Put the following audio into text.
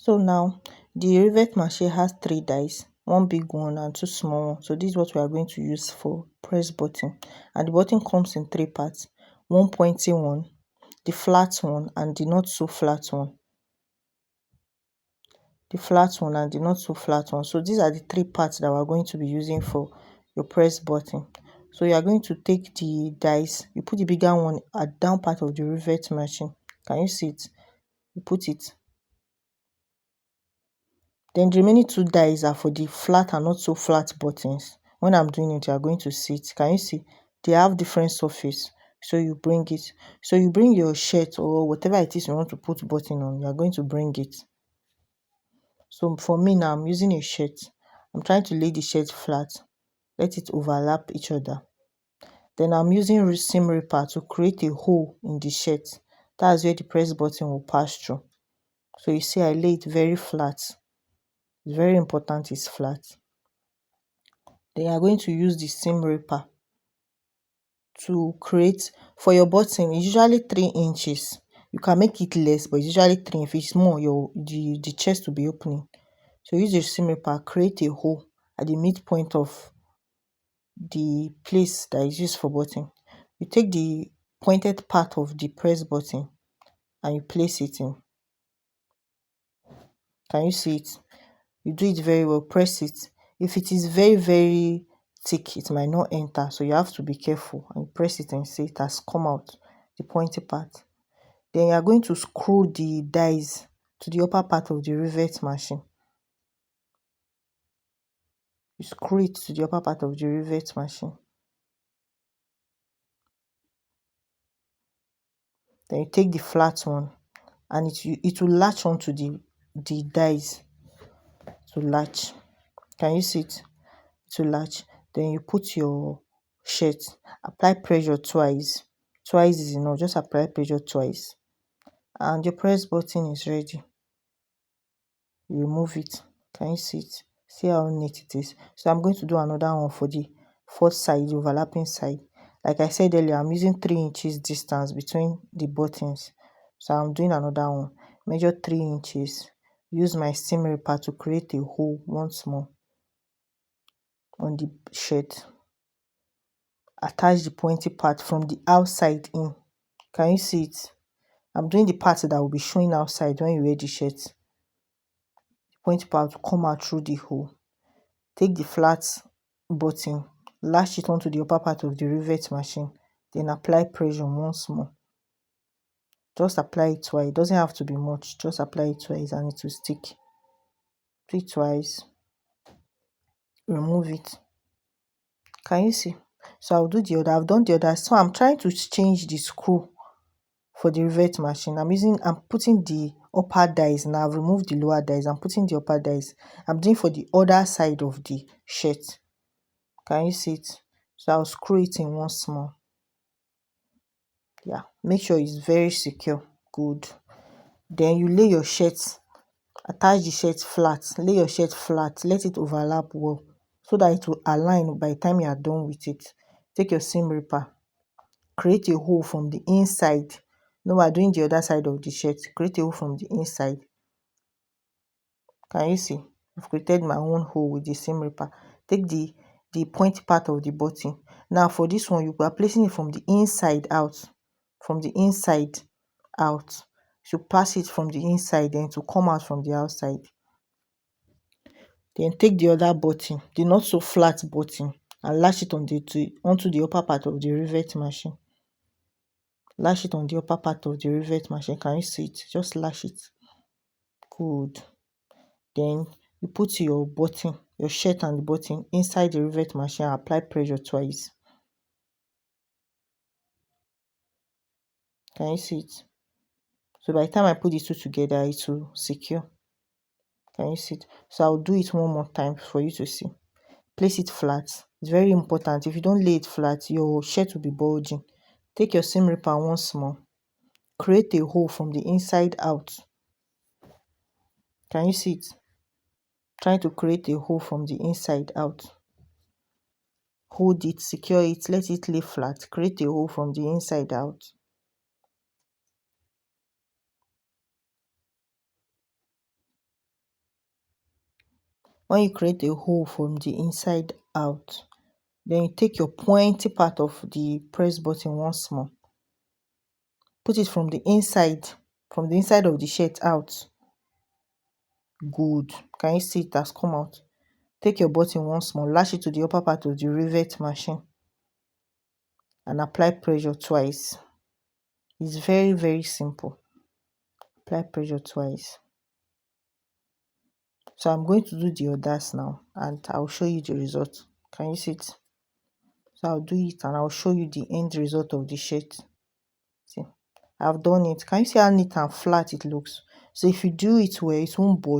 So now the rivet machine has 3 dies, one big one and 2 small ones. So this is what we are going to use for press button. And the button comes in 3 parts: one pointy one, the flat one, and the not so flat one. The flat one and the not so flat one. So these are the 3 parts that we're going to be using for your press button. So you are going to take the dies, you put the bigger one at down part of the rivet machine. Can you see it? You put it. Then the remaining 2 dies are for the flat and not so flat buttons. When I'm doing it, you are going to see it. Can you see? They have different surface. So you bring it. So you bring your shirt or whatever it is you want to put button on. You are going to bring it. So for me now, I'm using a shirt. I'm trying to lay the shirt flat. Let it overlap each other. Then I'm using seam ripper to create a hole in the shirt. That's where the press button will pass through. So you see I lay it very flat. It's very important it's flat. Then you are going to use the seam ripper to create, for your button, it's usually 3 inches. You can make it less, but it's usually 3. If it's more, the chest will be opening. So use the seam ripper, create a hole at the midpoint of the place that is used for button. You take the pointed part of the press button and you place it in. Can you see it? You do it very well, press it. If it is very, very thick, it might not enter, so you have to be careful and press it and see it has come out, the pointy part. Then you are going to screw the dies to the upper part of the rivet machine. You screw it to the upper part of the rivet machine. Then you take the flat one and it will latch onto the dies to latch. Can you see it? To latch. Then you put your shirt, apply pressure twice. Twice is enough, just apply pressure twice. And your press button is ready. You remove it. Can you see it? See how neat it is? So I'm going to do another one for the fourth side, the overlapping side. Like I said earlier, I'm using 3 inches distance between the buttons. So I'm doing another one. Measure 3 inches. Use my seam ripper to create a hole once more on the shirt. Attach the pointy part from the outside in. Can you see it? I'm doing the part that will be showing outside when you wear the shirt. The pointy part will come out through the hole. Take the flat button, latch it onto the upper part of the rivet machine, then apply pressure once more. Just apply it twice. It doesn't have to be much. Just apply it twice and it will stick. Do it twice. Remove it. Can you see? So I'll do the other. I've done the other. So I'm trying to change the screw for the rivet machine. I'm putting the upper dies now. I've removed the lower dies. I'm putting the upper dies. I'm doing for the other side of the shirt. Can you see it? So I'll screw it in once more. Yeah, make sure it's very secure. Good. Then you lay your shirt, attach the shirt flat, lay your shirt flat, let it overlap well so that it will align by the time you are done with it. Take your seam ripper, create a hole from the inside. No, we're doing the other side of the shirt. Create a hole from the inside. Can you see? I've created my own hole with the seam ripper. Take the pointy part of the button. Now for this one, you are placing it from the inside out. From the inside out. So pass it from the inside then to come out from the outside. Then take the other button, the not so flat button, and latch it onto the upper part of the rivet machine. Lash it on the upper part of the rivet machine. Can you see it? Just lash it. Good. Then you put your button, your shirt and the button inside the rivet machine and apply pressure twice. Can you see it? So by the time I put the two together, it will secure. Can you see it? So I'll do it one more time for you to see. Place it flat. It's very important. If you don't lay it flat, your shirt will be bulging. Take your seam ripper once more. Create a hole from the inside out. Can you see it? Try to create a hole from the inside out. Hold it, secure it, let it lay flat. Create a hole from the inside out. When you create a hole from the inside out, then you take your pointy part of the press button once more, put it from the inside of the shirt out. Good. Can you see it has come out? Take your button once more, lash it to the upper part of the rivet machine and apply pressure twice. It's very, very simple. Apply pressure twice. So I'm going to do the others now and I'll show you the result. Can you see it? So I'll do it and I'll show you the end result of the shirt. See, I've done it. Can you see how neat and flat it looks? So if you do it well, it won't budge.